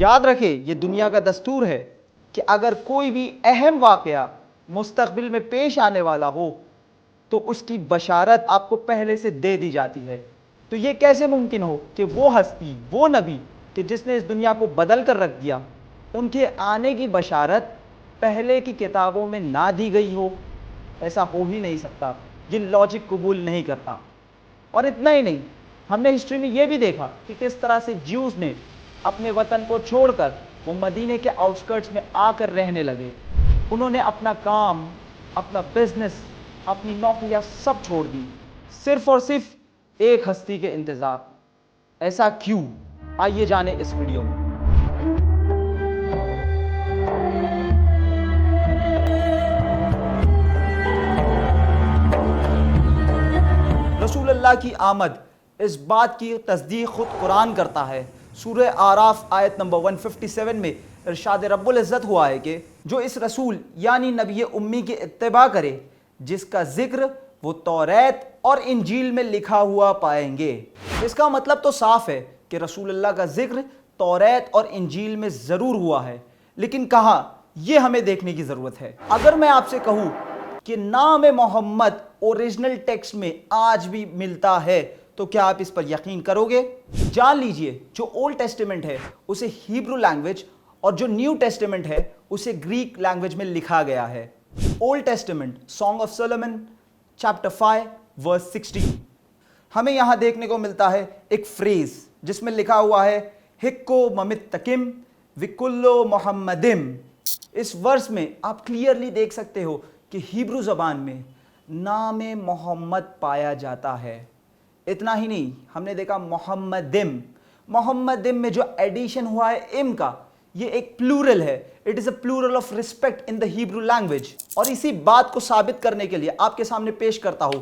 یاد رکھیں یہ دنیا کا دستور ہے کہ اگر کوئی بھی اہم واقعہ مستقبل میں پیش آنے والا ہو تو اس کی بشارت آپ کو پہلے سے دے دی جاتی ہے. تو یہ کیسے ممکن ہو کہ وہ ہستی، وہ نبی کہ جس نے اس دنیا کو بدل کر رکھ دیا، ان کے آنے کی بشارت پہلے کی کتابوں میں نہ دی گئی ہو؟ ایسا ہو ہی نہیں سکتا. یہ لاجک قبول نہیں کرتا. اور اتنا ہی نہیں، ہم نے ہسٹری میں یہ بھی دیکھا کہ کس طرح سے جیوز نے اپنے وطن کو چھوڑ کر وہ مدینے کے آؤٹسکرٹس میں آ کر رہنے لگے. انہوں نے اپنا کام، اپنا بزنس، اپنی نوکریاں سب چھوڑ دی، صرف اور صرف ایک ہستی کے انتظار. ایسا کیوں؟ آئیے جانیں اس ویڈیو میں. رسول اللہ کی آمد، اس بات کی تصدیق خود قرآن کرتا ہے. سورہ آراف آیت نمبر 157 میں ارشاد رب العزت ہوا ہے کہ جو اس رسول یعنی نبی امی کے اتباع کرے جس کا ذکر وہ توریت اور انجیل میں لکھا ہوا پائیں گے. اس کا مطلب تو صاف ہے کہ رسول اللہ کا ذکر توریت اور انجیل میں ضرور ہوا ہے، لیکن کہاں، یہ ہمیں دیکھنے کی ضرورت ہے. اگر میں آپ سے کہوں کہ نام محمد اوریجنل ٹیکسٹ میں آج بھی ملتا ہے تو کیا آپ اس پر یقین کرو گے؟ جان لیجئے جو اولڈ ٹیسٹیمنٹ ہے اسے ہیبرو لینگویج اور جو نیو ٹیسٹیمنٹ ہے اسے گریک لینگویج میں لکھا گیا ہے. Old testament song of Solomon chapter 5 ورس 16، ہمیں یہاں دیکھنے کو ملتا ہے ایک فریز جس میں لکھا ہوا ہے ہکو ممتکم وکلو محمدم. اس ورس میں آپ کلیئرلی دیکھ سکتے ہو کہ ہیبرو زبان میں نام محمد پایا جاتا ہے. اتنا ہی نہیں، ہم نے دیکھا محمدم. محمدم میں جو ایڈیشن ہوا ہے ام کا، یہ ایک پلورل ہے. It is a plural of respect in the Hebrew language. اور اسی بات کو ثابت کرنے کے لیے آپ کے سامنے پیش کرتا ہوں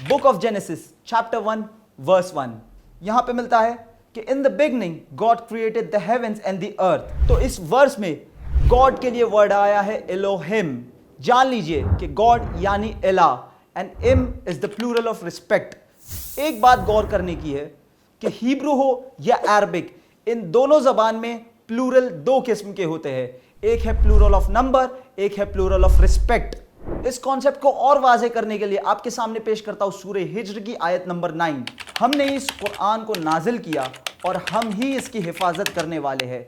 book of Genesis chapter 1 verse 1. یہاں پہ ملتا ہے کہ in the beginning God created the heavens and the earth. تو اس ورس میں گاڈ کے لیے ورڈ آیا ہے الوہم. جان لیجئے کہ گاڈ یعنی الہ اینڈ ام از دا پلورل آف ریسپیکٹ. ایک بات غور کرنے کی ہے کہ ہیبرو ہو یا عربک، ان دونوں زبان میں پلورل دو قسم کے ہوتے ہیں. ایک ہے پلورل آف نمبر، ایک ہے پلورل آف ریسپیکٹ. اس کانسیپٹ کو اور واضح کرنے کے لیے آپ کے سامنے پیش کرتا ہوں سورہ ہجر کی آیت نمبر 9. ہم نے اس قرآن کو نازل کیا اور ہم ہی اس کی حفاظت کرنے والے ہیں.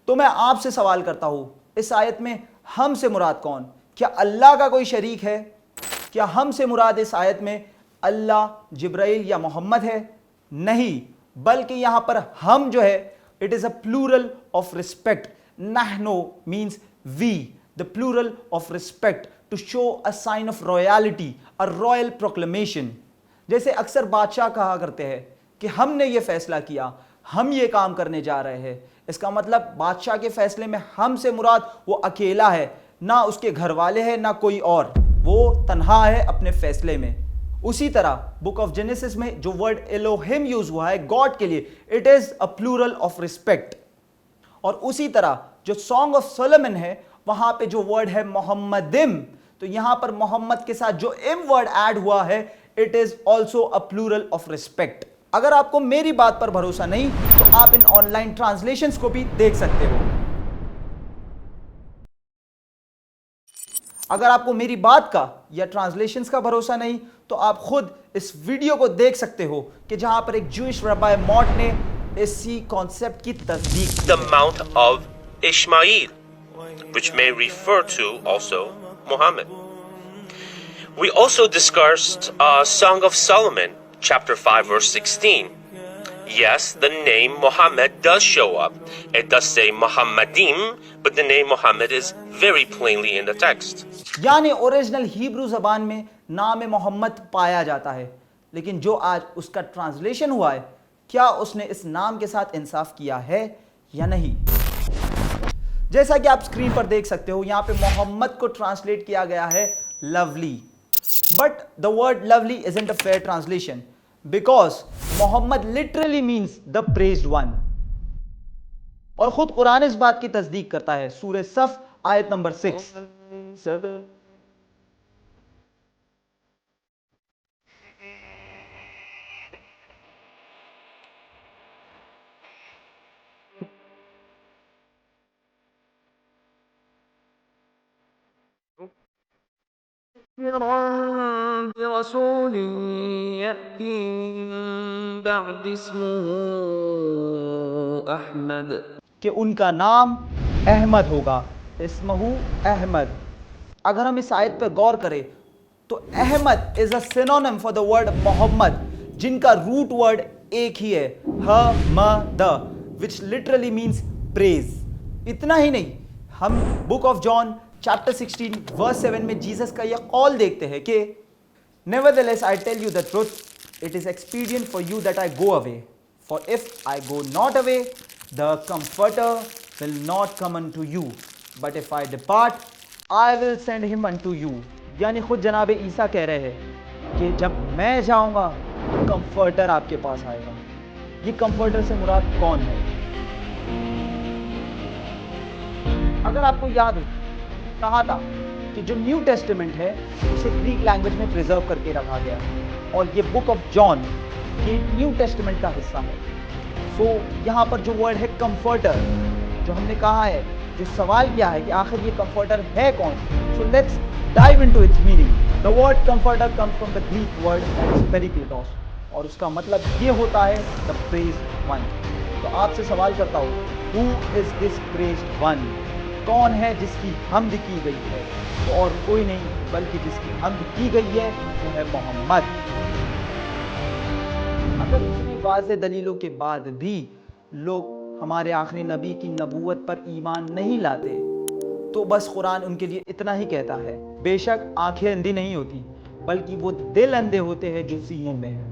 تو میں آپ سے سوال کرتا ہوں، اس آیت میں ہم سے مراد کون؟ کیا اللہ کا کوئی شریک ہے؟ کیا ہم سے مراد اس آیت میں اللہ، جبرائیل یا محمد ہے؟ نہیں، بلکہ یہاں پر ہم جو ہے it is a plural of respect. نحنو means we, the plural of respect to show a sign of royalty, a royal proclamation. جیسے اکثر بادشاہ کہا کرتے ہیں کہ ہم نے یہ فیصلہ کیا، ہم یہ کام کرنے جا رہے ہیں. اس کا مطلب بادشاہ کے فیصلے میں ہم سے مراد وہ اکیلا ہے، نہ اس کے گھر والے ہیں نہ کوئی اور، وہ تنہا ہے اپنے فیصلے میں. اسی طرح بک آف جینیسس میں جو ورڈ الوہم یوز ہوا ہے گاڈ کے لیے، it is a plural of respect. اور اسی طرح جو سانگ آف سولومن ہے وہاں پہ جو ورڈ ہے محمدم، تو یہاں پر محمد کے ساتھ جو ام ورڈ ایڈ ہوا ہے it is also a plural of respect. اگر آپ کو میری بات پر بھروسہ نہیں تو آپ ان آن لائن ٹرانسلیشنز کو بھی دیکھ سکتے ہو. اگر آپ کو میری بات کا یا ٹرانسلیشنز کا بھروسہ نہیں تو آپ خود اس ویڈیو کو دیکھ سکتے ہو کہ جہاں پر ایک جوئش ربی موٹ نے اسی کانسیپٹ کی تصدیق کی. The Mount of Ishmael, which may refer to also Muhammad. We also discussed Song of Solomon, chapter 5, verse 16. Yes, the name Muhammad does show up. It does say Muhammadim, but the name Muhammad is very plainly in the text. یعنی original Hebrew زبان میں نام محمد پایا جاتا ہے، لیکن جو آج اس کا ٹرانسلیشن ہوا ہے کیا اس نے اس نام کے ساتھ انصاف کیا ہے یا نہیں؟ جیسا کہ آپ سکرین پر دیکھ سکتے ہو یہاں پہ محمد کو ٹرانسلیٹ کیا گیا ہے lovely. But the word lovely isn't a fair translation because Muhammad literally means the praised one. اور خود قرآن اس بات کی تصدیق کرتا ہے سورہ صف آیت نمبر 6. برسول يأتي من بعد اسمه أحمد کہ ان کا نام احمد ہوگا، اسمہو احمد۔ اگر ہم اس آیت پہ غور کریں تو Ahmad is a synonym for the word Muhammad, جن کا روٹ ورڈ ایک ہی ہے، حمد، وچ لٹرلی مینس پریز۔ اتنا ہی نہیں، ہم بک آف جان چیپٹر 16 ورس 7 میں جیسس کا یہ قول دیکھتے ہیں کہ Nevertheless I tell you the truth, it is expedient for you that I go away. For if I go not away, the Comforter will not come unto you. But if I depart, I will send him unto you. یعنی خود جناب عیسیٰ کہہ رہے ہیں کہ جب میں جاؤں گا تو کمفرٹر آپ کے پاس آئے گا۔ یہ کمفرٹر سے مراد کون ہے؟ اگر آپ کو یاد ہو، کہا تھا کہ جو نیو ٹیسٹمنٹ ہے اسے گریک لینگویج میں پریزرو کر کے رکھا گیا ہے، اور یہ بک آف جان یہ نیو ٹیسٹمنٹ کا حصہ ہے۔ سو یہاں پر جو ورڈ ہے کمفرٹر، جو ہم نے کہا ہے، جو سوال کیا ہے کہ آخر یہ کمفرٹر ہے کون؟ So let's dive into its meaning. The word comforter comes from the Greek word that is parakletos, اور اس کا مطلب یہ ہوتا ہے دا پریزڈ ون۔ تو آپ سے سوال کرتا ہوں، ہو از دس پریزڈ ون؟ کون ہے جس کی حمد کی گئی ہے؟ تو اور کوئی نہیں بلکہ جس کی حمد کی گئی ہے وہ ہے محمد۔ اگر اتنی واضح دلیلوں کے بعد بھی لوگ ہمارے آخری نبی کی نبوت پر ایمان نہیں لاتے تو بس قرآن ان کے لیے اتنا ہی کہتا ہے، بے شک آنکھیں اندھی نہیں ہوتی بلکہ وہ دل اندھے ہوتے ہیں جو سینوں میں ہے۔